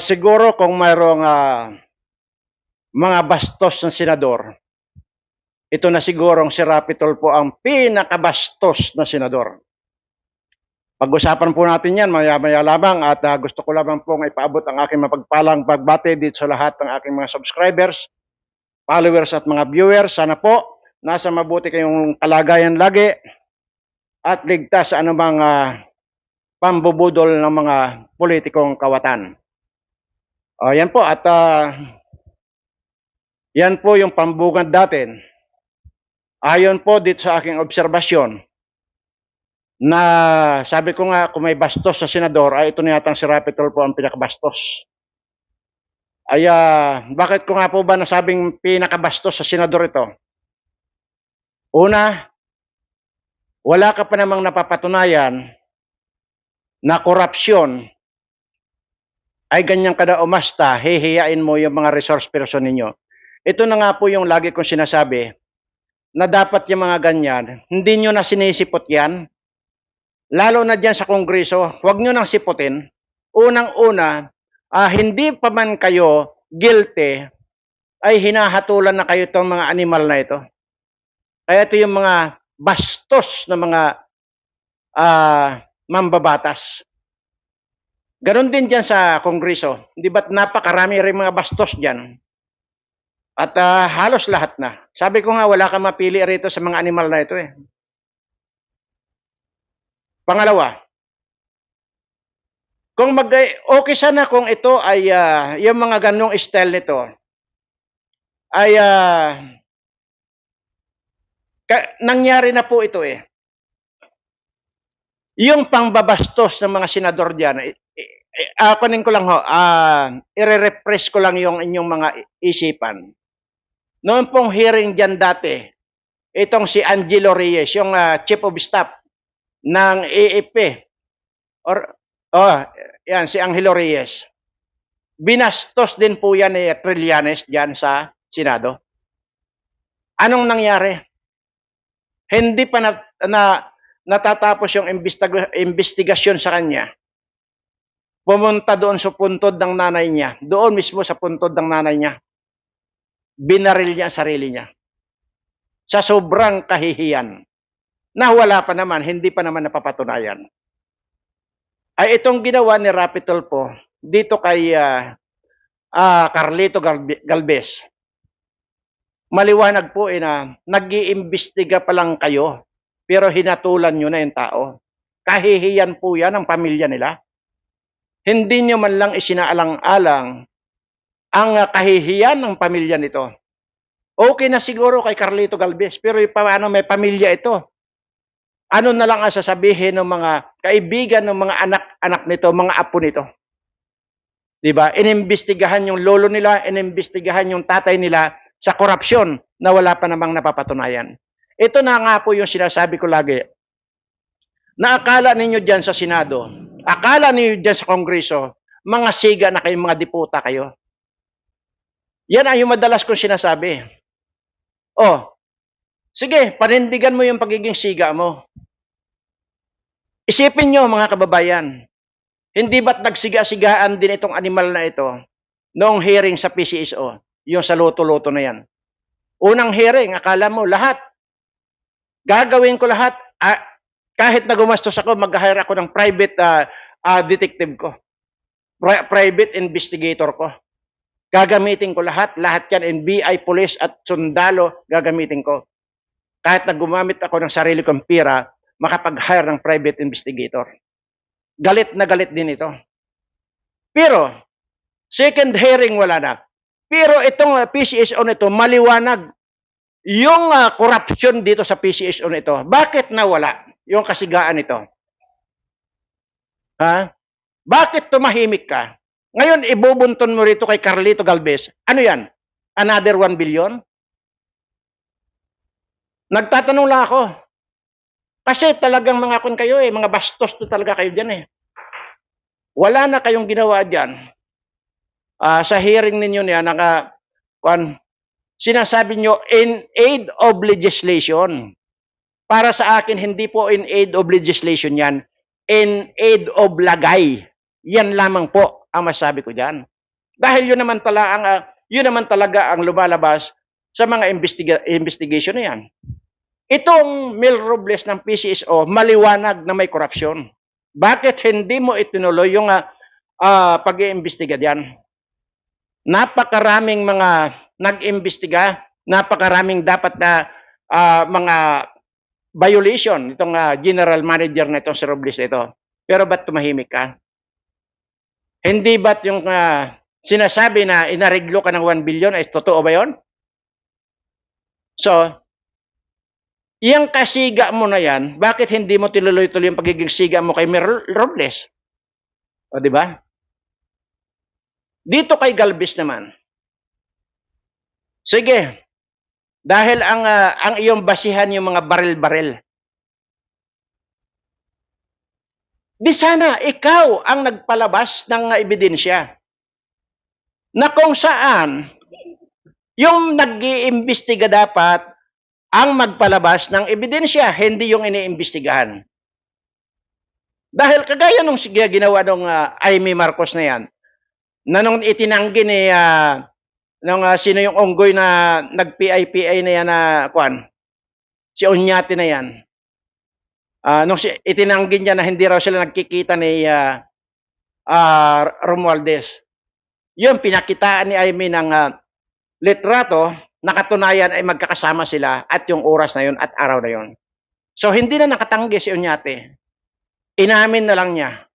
Siguro kung mayroong mga bastos ng senador, ito na sigurong si Rapi Tulfo ang pinakabastos na senador. Pag-usapan po natin yan maya-maya lamang at gusto ko lamang pong ipaabot ang aking mapagpalang pagbati dito sa lahat ng aking mga subscribers, followers at mga viewers. Sana po nasa mabuti kayong kalagayan lagi at ligtas sa anumang pambubudol ng mga politikong kawatan. Yan po at yan po yung pambungad natin. Ayon po dito sa aking obserbasyon na sabi ko nga kung may bastos sa senador ay ito na yatang si Rapi Tulfo ang pinakabastos. Ay bakit ko nga po ba nasabing pinakabastos sa senador ito? Una, wala ka pa namang napapatunayan na korupsyon ay ganyan kada umasta, hihiyain mo yung mga resource person ninyo. Ito na nga po yung lagi kong sinasabi, na dapat yung mga ganyan, hindi nyo na sinisipot yan. Lalo na dyan sa Kongreso, huwag nyo nang siputin. Unang-una, hindi pa man kayo guilty, ay hinahatulan na kayo itong mga animal na ito. Kaya ito yung mga bastos na mga mambabatas. Ganon din dyan sa Kongreso. Di ba't napakarami rin mga bastos dyan? At halos lahat na. Sabi ko nga, wala kang mapili rito sa mga animal na ito eh. Pangalawa, kung okay sana kung ito ay yung mga ganong style nito ay nangyari na po ito eh. Yung pangbabastos ng mga senador diyan, kunin ko lang ho, i-refresh ko lang yung inyong mga isipan. Noon pong hearing diyan dati, itong si Angelo Reyes, yung Chief of Staff ng AFP, yan, si Angelo Reyes. Binastos din po yan ni Trillanes diyan sa Senado. Anong nangyari? Hindi pa natatapos yung investigasyon sa kanya. Pumunta doon sa puntod ng nanay niya. Doon mismo sa puntod ng nanay niya. Binaril niya ang sarili niya. Sa sobrang kahihiyan. Na wala pa naman, hindi pa naman napapatunayan. Ay itong ginawa ni Rapi Tulfo dito kay Carlito Galvez. Maliwanag po na nag-iimbestiga pa lang kayo, pero hinatulan nyo na yung tao. Kahihiyan po yan ang pamilya nila. Hindi nyo man lang isinaalang-alang ang kahihiyan ng pamilya nito. Okay na siguro kay Carlito Galvez, pero paano may pamilya ito? Ano na lang ang sasabihin ng mga kaibigan ng mga anak-anak nito, mga apo nito? Diba? Inimbestigahan yung lolo nila, inimbestigahan yung tatay nila sa korupsyon na wala pa namang napapatunayan. Ito na nga po yung sinasabi ko lagi. Na akala ninyo dyan sa Senado, akala ninyo dyan sa Kongreso, mga siga na kayo, mga diputa kayo. Yan ay yung madalas kong sinasabi. Sige, panindigan mo yung pagiging siga mo. Isipin nyo mga kababayan, hindi ba't nagsiga-sigaan din itong animal na ito noong hearing sa PCSO, yung sa luto-luto na yan. Unang hearing, akala mo lahat, gagawin ko lahat, kahit na gumastos ako, mag-hire ako ng private detective ko, private investigator ko. Gagamitin ko lahat yan, NBI, police at sundalo, gagamitin ko. Kahit na gumamit ako ng sarili kong pira, makapag-hire ng private investigator. Galit na galit din ito. Pero, second hearing wala na. Pero itong PCSO nito, maliwanag yung corruption dito sa PCSO nito. Bakit nawala yung kasigaan nito? Bakit tumahimik ka? Ngayon, ibubunton mo rito kay Carlito Galvez. Ano yan? Another 1 billion? Nagtatanong lang ako. Kasi talagang mga kun kayo mga bastos to talaga kayo dyan Wala na kayong ginawa dyan. Sa hearing ninyo niya, sinasabi nyo, in aid of legislation. Para sa akin, hindi po in aid of legislation yan. In aid of lagay. Yan lamang po. ang masabi ko diyan. Dahil yun naman talaga ang lumalabas sa mga investigation na yan. Itong Mel Robles ng PCSO, maliwanag na may korupsyon. Bakit hindi mo itinuloy yung pag-iimbestiga diyan? Napakaraming mga nag-imbestiga, napakaraming dapat na mga violation itong general manager na itong si Robles ito. Pero ba't tumahimik ka? Hindi ba't yung sinasabi na inareglo ka ng 1 billion ay totoo ba yon? So, iyang kasiga mo na yan, bakit hindi mo tinuloy-tuloy yung pagiging siga mo kay Mel Robles? O, di ba? Dito kay Galvez naman. Sige, dahil ang iyong basihan yung mga baril-baril. Di sana ikaw ang nagpalabas ng ebidensya na kung saan yung nag-iimbestiga dapat ang magpalabas ng ebidensya, hindi yung iniimbestigahan. Dahil kagaya nung ginawa nung Amy Marcos na yan, na nung itinanggi ni sino yung unggoy na nag-PI na yan na si Onyate na yan. Nung itinanggi niya na hindi raw sila nagkikita ni Romualdez. Yun, pinakitaan ni Amy ng litrato, nakatunayan ay magkakasama sila at yung oras na yun at araw na yun. So, hindi na nakatanggi si Onyate. Inamin na lang niya.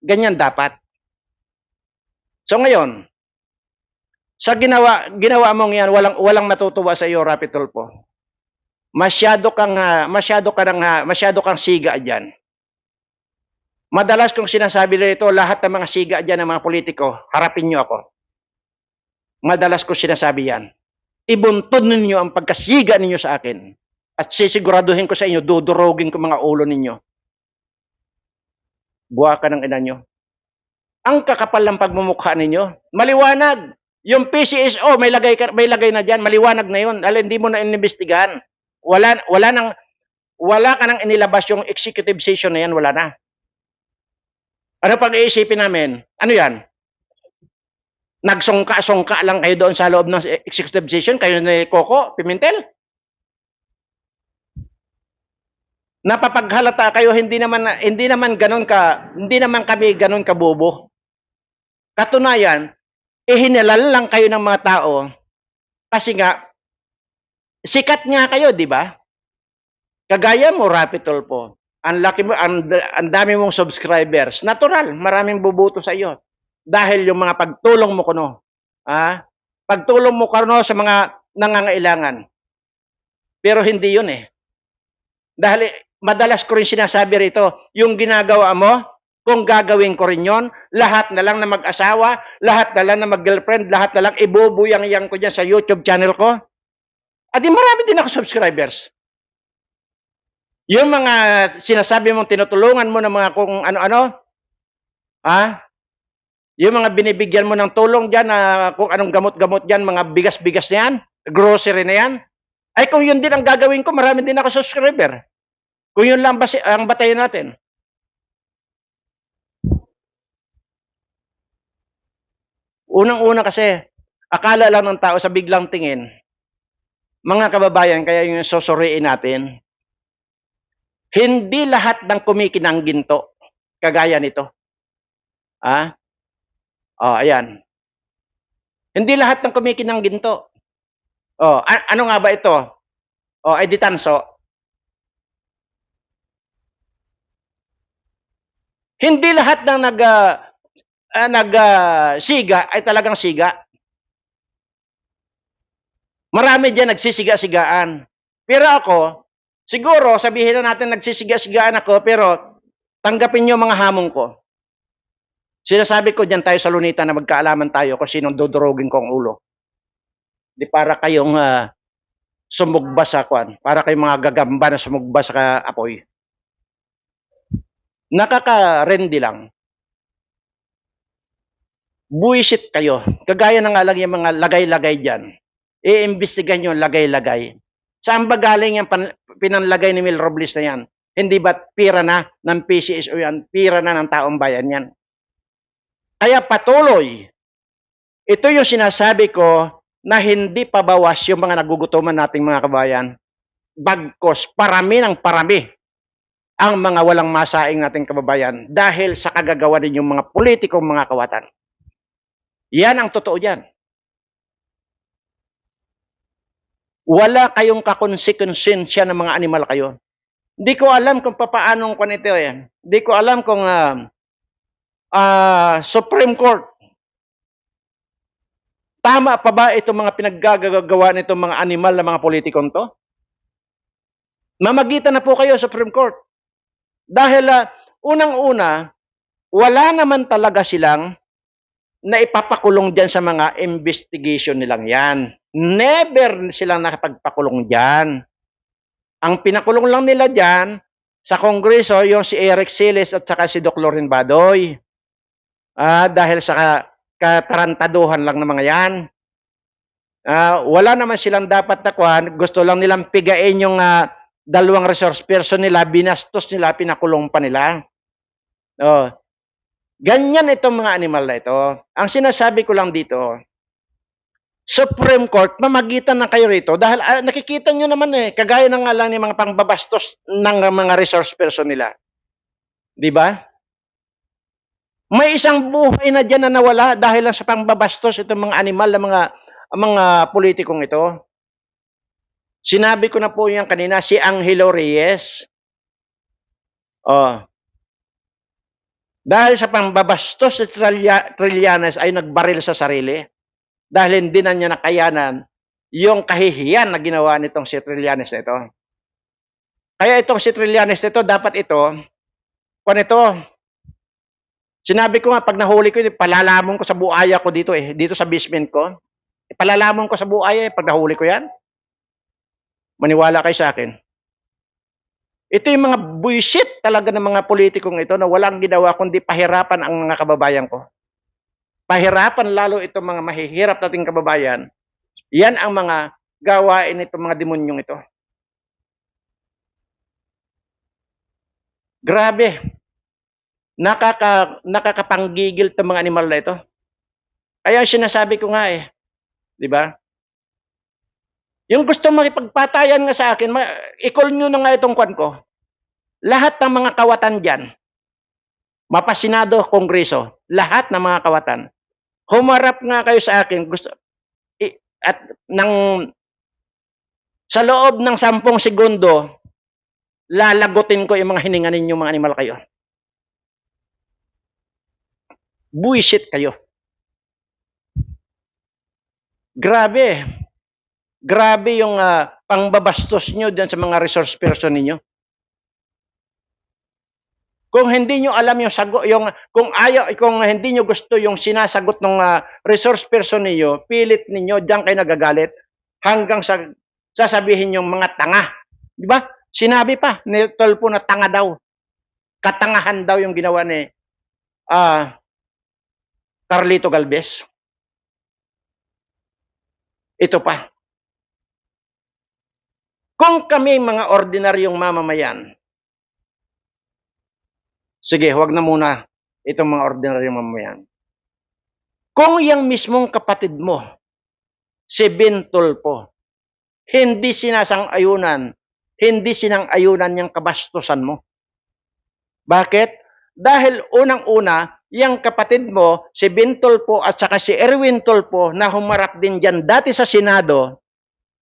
Ganyan dapat. So, ngayon, sa ginawa mong yan, walang matutuwa sa iyo, Rapi Tulfo. Masyado kang siga diyan. Madalas kong sinasabi nito, lahat ng mga siga diyan ng mga politiko, harapin niyo ako. Madalas ko sinasabi yan. Ibuntun ninyo ang pagkasiga ninyo sa akin. At sisiguraduhin ko sa inyo, dudurogin ko mga ulo ninyo. Buha ka ng ina nyo. Ang kakapal ng pagmumukha ninyo, maliwanag. Yung PCSO, may lagay na dyan, maliwanag na yun. Dahil hindi mo na inimbestigahan. Wala ka nang inilabas yung executive session na yan, wala na. Ano pag-iisipin namin? Ano yan? Nagsongka-songka lang kayo doon sa loob ng executive session, kayo ni Coco Pimentel? Napapaghalata kayo, hindi naman kami ganun kabobo. Katunayan, ihinalal lang kayo ng mga tao kasi nga sikat nga kayo, di ba? Kagaya mo, Rapi Tulfo, ang dami mong subscribers. Natural, maraming bubuto sa iyo. Dahil yung mga pagtulong mo kuno, pagtulong mo kuno sa mga nangangailangan. Pero hindi yun eh. Dahil madalas ko rin sinasabi rito, yung ginagawa mo, kung gagawin ko rin yun, lahat na lang na mag-asawa, lahat na lang na mag-girlfriend, lahat na lang ibubuyang-yang ko dyan sa YouTube channel ko. At marami din ako subscribers. Yung mga sinasabi mong tinutulungan mo ng mga kung ano-ano, yung mga binibigyan mo ng tulong dyan, kung anong gamot-gamot dyan, mga bigas-bigas na yan, grocery na yan, ay kung yun din ang gagawin ko, marami din ako subscriber. Kung yun lang ang batayan natin. Unang-una kasi, akala lang ng tao sa biglang tingin, mga kababayan, kaya yung susuriin natin, hindi lahat ng kumikinang ginto, kagaya nito. Ayan. Hindi lahat ng kumikinang ginto. Ano nga ba ito? Ay di tanso. Hindi lahat ng siga ay talagang siga. Marami dyan nagsisiga-sigaan. Pero ako, siguro sabihin na natin nagsisiga-sigaan ako, pero tanggapin nyo mga hamon ko. Sinasabi ko dyan tayo sa Lunita na magkaalaman tayo kung sinong dudurogin kong ulo. Di para kayong sumugba sa kwan. Para kayong mga gagamba na sumugba sa apoy. Nakaka-rendi lang. Buisit kayo. Kagaya na nga lang yung mga lagay-lagay dyan. Iimbestigan nyo lagay-lagay. Saan ba galing yung pinanlagay ni Mel Robles na yan? Hindi ba pira na ng PCSO yan? Pira na ng taong bayan yan? Kaya patuloy. Ito yung sinasabi ko na hindi pabawas yung mga nagugutuman nating mga kabayan. Bagkos, parami ng parami ang mga walang masaing nating kababayan dahil sa kagagawa ninyong mga politikong mga kawatan. Yan ang totoo dyan. Wala kayong kakonsekunsensya ng mga animal kayo. Hindi ko alam kung papaanong kung ito eh. Hindi ko alam kung Supreme Court, tama pa ba itong mga pinaggagawa nitong mga animal na mga politikong to? Mamagitan na po kayo sa Supreme Court. Dahil unang-una, wala naman talaga silang na ipapakulong dyan sa mga investigation nilang yan. Never silang nakapagpakulong dyan. Ang pinakulong lang nila dyan sa Kongreso, yung si Eric Siles at saka si Doc Loren Badoy. Dahil sa katarantaduhan lang ng mga yan. Wala naman silang dapat nakuhan. Gusto lang nilang pigain yung dalawang resource person nila, binastos nila, pinakulong pa nila. Ganyan itong mga animal na ito. Ang sinasabi ko lang dito, Supreme Court, mamagitan na kayo rito dahil nakikita nyo naman kagaya ng nga lang ng mga pangbabastos ng mga resource person nila. Di ba? May isang buhay na dyan na nawala dahil lang sa pangbabastos itong mga animal na mga politikong ito. Sinabi ko na po yan kanina, si Angelo Reyes. Dahil sa pangbabastos si Trillanes ay nagbaril sa sarili. Dahil hindi na niya nakayanan yung kahihiyan na ginawa nitong si Trillanes na ito. Kaya itong si Trillanes na ito, dapat ito, sinabi ko nga, pag nahuli ko, palalamon ko sa buaya ko dito dito sa basement ko. Palalamon ko sa buaya pag nahuli ko yan. Maniwala kayo sa akin. Ito yung mga buisit talaga ng mga politikong ito na walang ginawa kundi pahirapan ang mga kababayan ko. Pahirapan lalo itong mga mahihirap nating kababayan. Yan ang mga gawain itong mga demonyong ito. Grabe. Nakakapanggigil itong mga animal na ito. Kaya sinasabi ko nga di ba? Yung gusto makipagpatayan nga sa akin, i-call nyo na nga itong kwan ko. Lahat ng mga kawatan dyan, mapasinado, kongreso, lahat ng mga kawatan, humarap nga kayo sa akin, sa loob ng 10 segundo, lalagutin ko yung mga hininga ninyo mga animal kayo. Buisit kayo. Grabe. Grabe yung pangbabastos nyo dyan sa mga resource person ninyo. Kung hindi nyo alam yung sagot, kung hindi nyo gusto yung sinasagot ng resource person niyo, pilit ninyo, diyan kayo nagagalit hanggang sasabihin yung mga tanga. Di ba? Sinabi pa ni Tolpo na tanga daw. Katangahan daw yung ginawa ni Carlito Galvez. Ito pa. Kung kami mga ordinaryong mamamayan, sige, huwag na muna itong mga ordinaryong mamamayan. Kung yung mismong kapatid mo, si Bintolpo, hindi sinang-ayunan yung kabastusan mo. Bakit? Dahil unang-una, yung kapatid mo, si Bintolpo at saka si Erwin Tolpo na humarap din dyan dati sa Senado,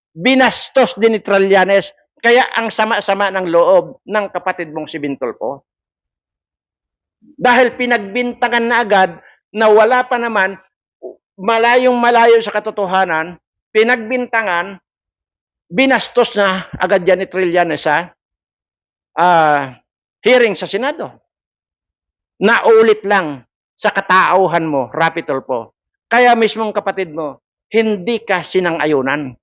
binastos din ni Trillanes, kaya ang sama-sama ng loob ng kapatid mong si Bintolpo. Dahil pinagbintangan na agad na wala pa naman, malayong-malayo sa katotohanan, pinagbintangan, binastos na agad yan ni Trillanes sa hearing sa Senado. Naulit lang sa katauhan mo, Rapi Tolpo. Kaya mismong kapatid mo, hindi ka sinang-ayunan.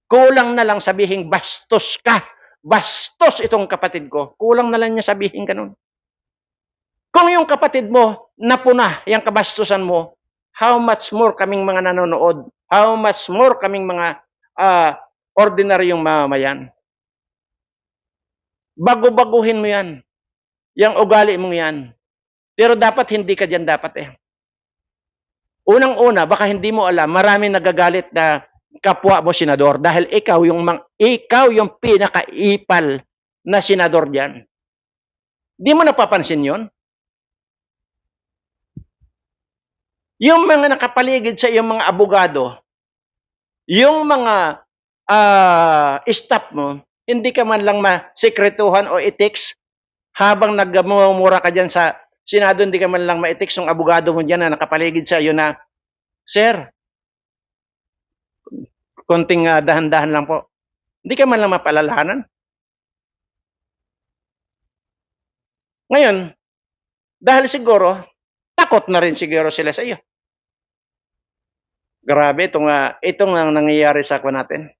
Kulang na lang sabihin, bastos ka. Bastos itong kapatid ko. Kulang na lang niya sabihin ganun. Kung yung kapatid mo, napuna yung kabastusan mo, how much more kaming mga nanonood, how much more kaming mga ordinaryong mamamayan. Bago-baguhin mo yan. Yung ugali mong yan. Pero dapat hindi ka dyan dapat Unang-una, baka hindi mo alam, marami nagagalit na kapwa mo senador dahil ikaw yung pinakaipal na senador diyan. Di mo napapansin 'yon? Yung mga nakapaligid sa iyong mga abogado, yung mga staff mo, hindi ka man lang masekretuhan o i-text habang nagmumura ka diyan sa Senado, hindi ka man lang ma-text ng abogado mo diyan na nakapaligid sa iyo na, "Sir, konting dahan-dahan lang po." Hindi ka man lang mapaalalahanan. Ngayon, dahil siguro takot na rin siguro sila sa iyo. Grabe itong ang nangyayari sa ako natin.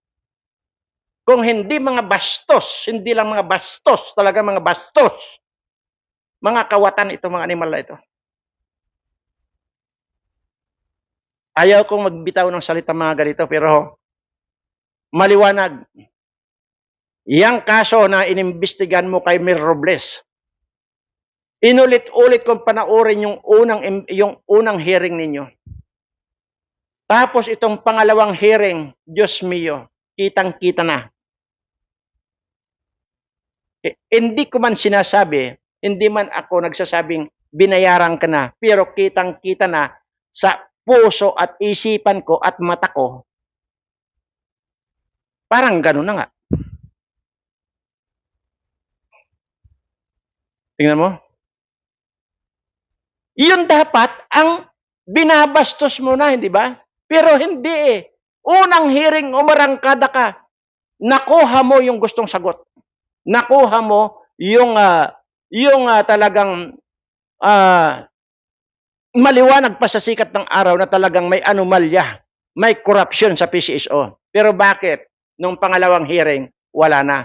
Kung hindi mga bastos, hindi lang mga bastos, talaga mga bastos, mga kawatan itong mga animal na ito. Ayaw kong magbitaw ng salita mga ganito, pero maliwanag. Yang kaso na inimbestigan mo kay Mir Robles, inulit-ulit kong panaurin yung unang hearing ninyo. Tapos itong pangalawang hearing, Diyos mio, kitang-kita na. Hindi ko man sinasabi, hindi man ako nagsasabing binayaran ka na, pero kitang-kita na sa puso at isipan ko at mata ko, parang gano'n na nga. Tingnan mo. Yun dapat ang binabastos mo na, hindi ba? Pero hindi eh. Unang hearing, umarangkada ka. Nakuha mo yung gustong sagot. Nakuha mo yung talagang maliwanag pa sa sikat ng araw na talagang may anomalya, may corruption sa PCSO. Pero bakit? Nung pangalawang hearing, wala na.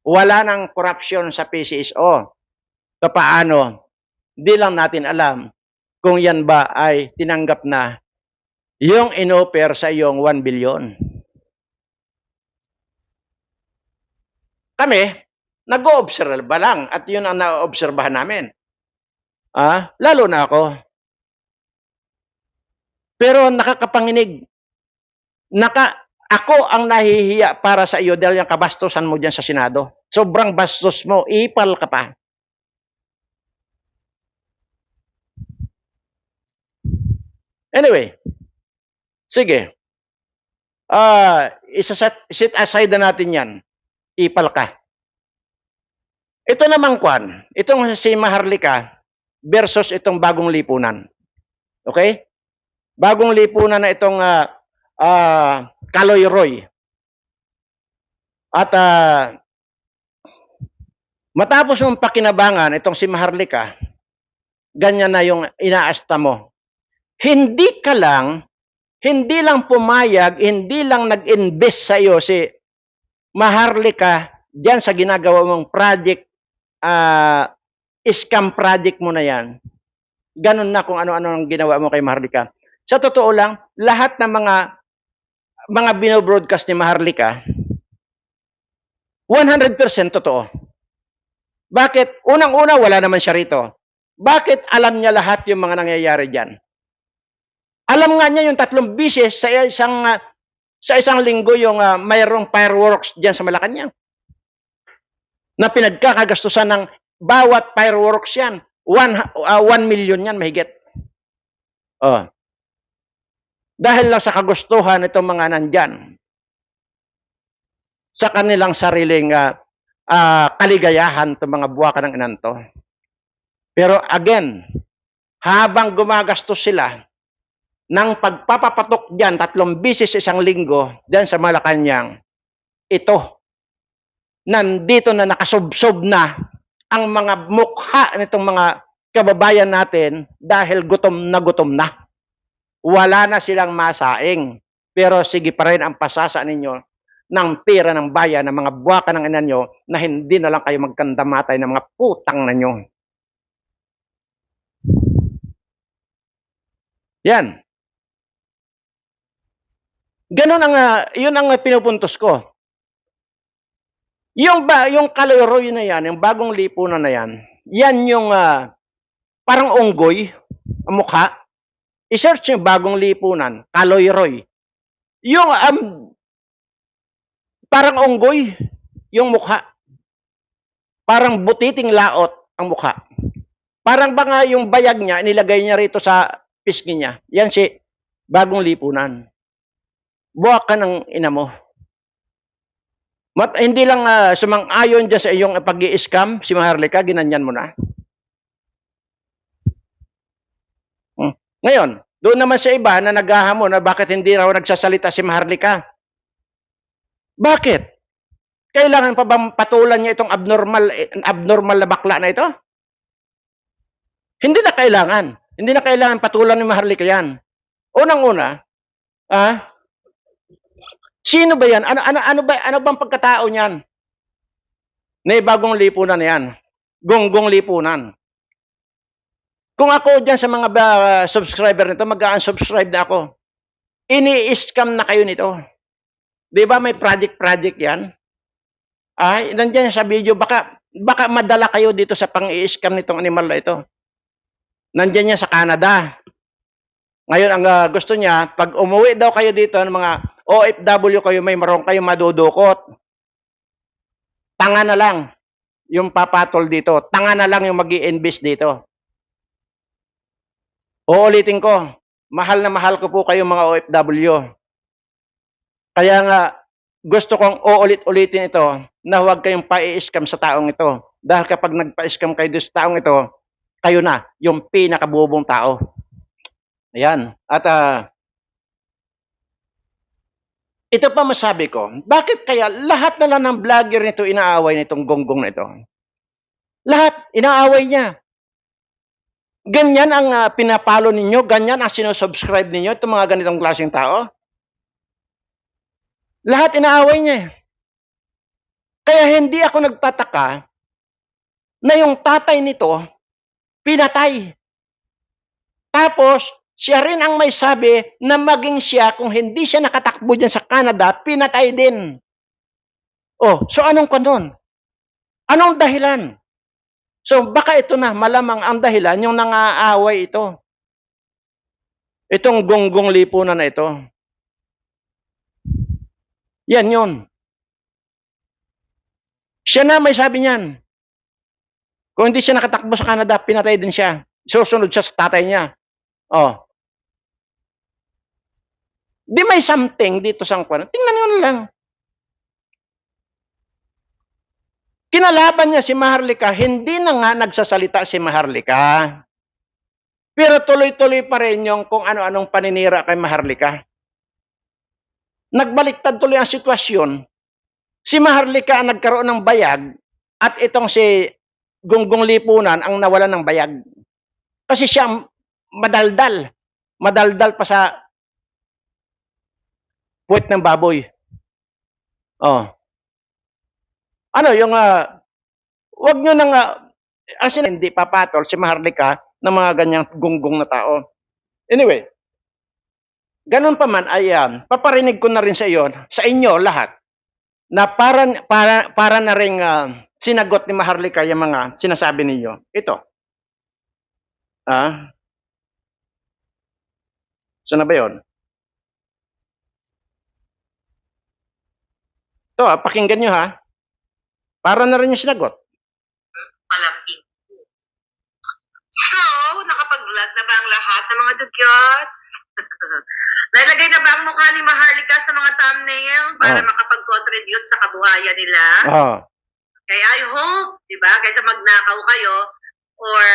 Wala nang corruption sa PCSO. Paano? Di lang natin alam kung yan ba ay tinanggap na yung inoffer sa iyong 1 billion. Kami, nag-o-obserba lang at yun ang na-obserbahan namin. Lalo na ako. Pero nakakapanginig. Ako ang nahihiya para sa iyo dahil yung kabastusan mo dyan sa Senado. Sobrang bastos mo, ipal ka pa. Anyway, sige. Set aside na natin yan. Ipal ka. Ito namang kwan, itong si Maharlika versus itong bagong lipunan. Okay? Bagong lipunan na itong Kaloy Roy. At matapos mong pakinabangan itong si Maharlika, ganyan na yung inaasta mo. Hindi lang pumayag, hindi lang nag-invest sa iyo si Maharlika diyan sa ginagawa mong project, scam project mo na yan. Ganun na kung ano-ano ang ginawa mo kay Maharlika. Sa totoo lang, lahat ng mga binobroadcast ni Maharlika, 100% totoo. Bakit? Unang-una, wala naman siya rito. Bakit alam niya lahat yung mga nangyayari dyan? Alam nga niya yung 3 bisis sa isang linggo yung mayroong fireworks dyan sa Malacanang. Na pinagkakagastusan ng bawat fireworks yan. 1 million yan mahigit. Dahil lang sa kagustuhan itong mga nandyan. Sa kanilang sariling kaligayahan itong mga buwaka ng inanto. Pero again, habang gumagastos sila, ng pagpapapatok dyan, 3 bisis isang linggo, dyan sa Malacanang, ito, nandito na nakasubsob na ang mga mukha nitong mga kababayan natin dahil gutom na. Wala na silang masaing. Pero sige pa rin ang pasasa ninyo ng pera ng bayan ng mga buwaka ng ina nyo na hindi na lang kayo magkandamatay ng mga putang na nyo. Yan. Ganun yun ang pinupuntos ko. Yung Kaloy na yan, yung bagong lipunan na yan, yan yung parang unggoy, ang mukha. I-search yung bagong lipunan, Kaloy-Roy. Yung parang unggoy yung mukha. Parang butiting laot ang mukha. Parang ba nga yung bayag niya, nilagay niya rito sa pisngi niya. Yan si bagong lipunan. Buwak ka ng ina mo. Hindi lang sumang-ayon dyan sa iyong pag-i-scam, si Maharlika, ginanyan mo na. Ngayon, doon naman sa iba na naghahamon na bakit hindi raw nagsasalita si Maharlika. Bakit? Kailangan pa bang patulan niya itong abnormal na bakla na ito? Hindi na kailangan. Hindi na kailangan patulan ni Maharlika yan. Unang-una, sino ba yan? Ano bang pagkatao niyan? Na bagong lipunan na yan. Gonggong lipunan. Kung ako dyan sa mga subscriber nito, mag-unsubscribe na ako. Ini-scam na kayo nito. Di ba may project yan? Nandiyan sa video, baka madala kayo dito sa pang-i-scam nitong animal na ito. Nandiyan niya sa Canada. Ngayon, ang gusto niya, pag umuwi daw kayo dito, ng mga OFW kayo, may marong kayo madudukot. Tanga na lang yung papatol dito. Tanga na lang yung mag-i-invest dito. Uulitin ko, mahal na mahal ko po kayo mga OFW. Kaya nga, gusto kong uulit-ulitin ito na huwag kayong pa-i-scam sa taong ito. Dahil kapag nagpa-scam kayo sa taong ito, kayo na, yung pinakabubong tao. Ayan. At ito pa masabi ko, bakit kaya lahat na lang ng vlogger nito inaaway nitong gonggong na ito? Lahat, inaaway niya. Ganyan ang pinapalo ninyo, ganyan ang sinusubscribe ninyo, itong mga ganitong klaseng tao. Lahat inaaway niya. Kaya hindi ako nagtataka na yung tatay nito, pinatay. Tapos, siya rin ang may sabi na maging siya, kung hindi siya nakatakbo dyan sa Canada, pinatay din. So anong kanon? Anong dahilan? So baka ito na, malamang ang dahilan, yung nangaaway ito. Itong gonggong lipunan na ito. Yan yun. Siya na may sabi niyan. Kung hindi siya nakatakbo sa Canada, pinatay din siya. Susunod siya sa tatay niya. Di may something dito sa kwan. Tingnan nyo lang. Kinalaban niya si Maharlika, hindi na nga nagsasalita si Maharlika. Pero tuloy-tuloy pa rin yung kung ano-anong paninira kay Maharlika. Nagbaliktad tuloy ang sitwasyon. Si Maharlika ang nagkaroon ng bayag at itong si Gonggong Lipunan ang nawalan ng bayag. Kasi siya madaldal. Madaldal pa sa puwet ng baboy. Yung wag nyo nang hindi papatol si Maharlika ng mga ganyang gonggong na tao. Anyway, ganun pa man ay paparinig ko na rin sa iyo, sa inyo lahat, na para na ring sinagot ni Maharlika yung mga sinasabi ninyo. Ito. Saan na ba yun? Ito, pakinggan nyo ha. Para na rin yung sinagot. Malaking. So, nakapag-vlog na ba ang lahat ng mga dugyots? Nalagay na ba ang mukha ni Maharlika sa mga thumbnail para makapag-contribute sa kabuhayan nila? Kaya I hope, di ba, kaysa magnakaw kayo or,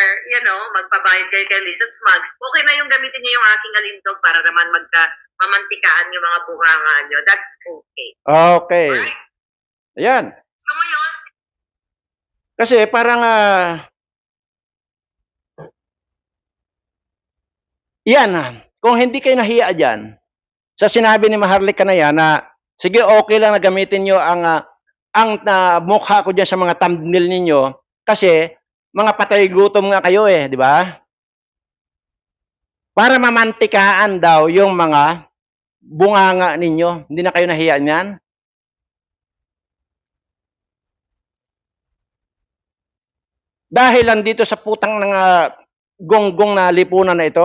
magpabayad kayo kay Lisa Smugs, okay na yung gamitin niyo yung aking alindog para naman mamantikaan yung mga bunganga nyo. That's okay. Okay. Right? Ayan. So ngayon, kasi parang kung hindi kayo nahiya dyan, sa sinabi ni Maharlika na yan na, sige, okay lang na gamitin nyo ang mukha ko dyan sa mga thumbnail ninyo, kasi mga patay gutom nga kayo di ba? Para mamantikaan daw yung mga bunganga ninyo. Hindi na kayo nahiya niyan? Dahil lang dito sa putang ng gonggong na lipunan na ito,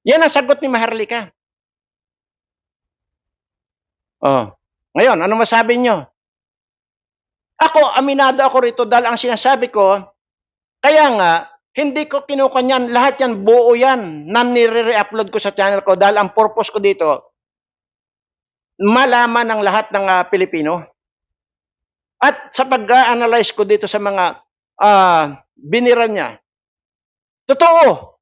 Yan ang sagot ni Maharlika. Oh. Ngayon, ano masabi nyo? Ako, aminado ako rito dahil ang sinasabi ko, kaya nga, hindi ko kinukanyan, lahat yan, buo yan, na nire-upload ko sa channel ko dahil ang purpose ko dito, malaman ng lahat ng Pilipino. At sa pag-analyze ko dito sa mga binira niya, totoo.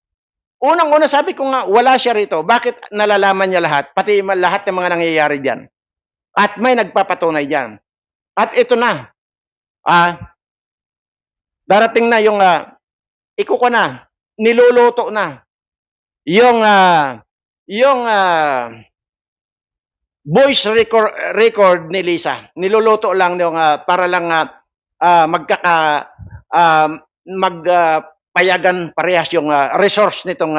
Unang-una sabi ko nga, wala siya rito. Bakit nalalaman niya lahat? Pati lahat ng mga nangyayari diyan. At may nagpapatunay diyan. At ito na. Darating na yung ikuko na, niluluto na. Yung voice record ni Lisa. Niluluto lang yung para lang magpayagan parehas yung resource nitong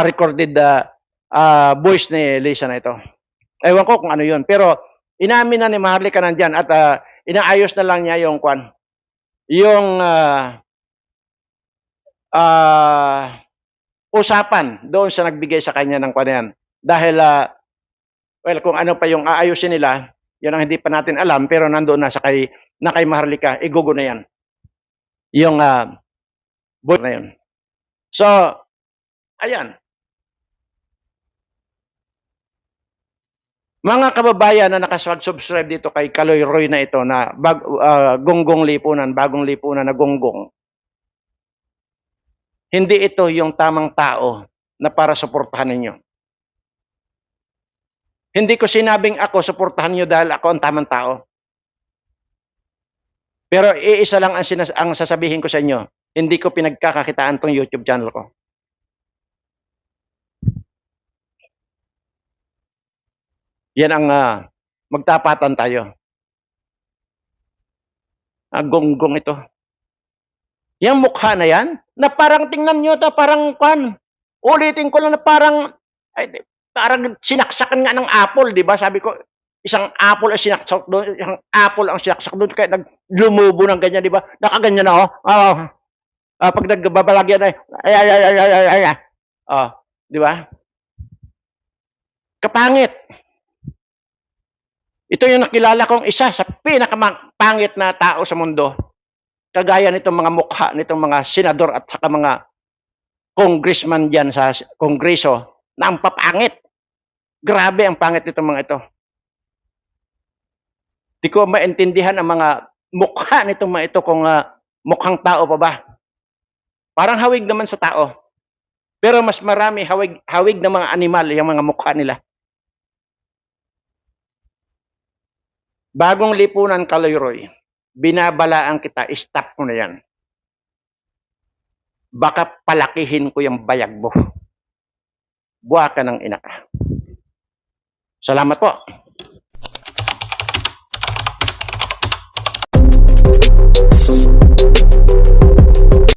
recorded voice ni Lisa na ito. Ewan ko kung ano yun. Pero inamin na ni Maharlika nandyan at inaayos na lang niya yung kwan. Yung usapan doon sa nagbigay sa kanya ng kwan yan. Dahil well, kung ano pa yung aayusin nila, yun ang hindi pa natin alam, pero nandoon na kay Maharlika, igugo na yan. Yung boy na yun. So, ayan. Mga kababayan na nakasubscribe dito kay Kaloy Roy na ito na gonggong lipunan, bagong lipunan na gonggong. Hindi ito yung tamang tao na para suportahan ninyo. Hindi ko sinabing ako suportahan nyo dahil ako ang tamang tao. Pero iisa lang ang sasabihin ko sa inyo, hindi ko pinagkakakitaan tong YouTube channel ko. Yan ang magtapatan tayo. Gonggong ito. Yung mukha na yan, na parang tingnan nyo ito, parang kwan. Ulitin ko lang na parang sinaksakan nga ng apple, di ba? Sabi ko, isang apple ang sinaksak doon, isang apple ang sinaksak doon, kaya naglumubo ng ganyan, di ba? Nakaganyan na, pag nagbabalagyan na, di ba? Kapangit. Ito yung nakilala kong isa sa pinakamapangit na tao sa mundo. Kagaya nitong mga mukha, nitong mga senador at saka mga congressman dyan sa kongreso na ang papangit. Grabe ang pangit nitong mga ito. Di ko maintindihan ang mga mukha nitong mga ito kung mukhang tao pa ba. Parang hawig naman sa tao. Pero mas marami hawig ng mga animal yung mga mukha nila. Bagong lipunan, Kaloy Roy, binabalaan kita, stop mo na yan. Baka palakihin ko yung bayag mo. Buwa ka ng ina ka. Salamat po.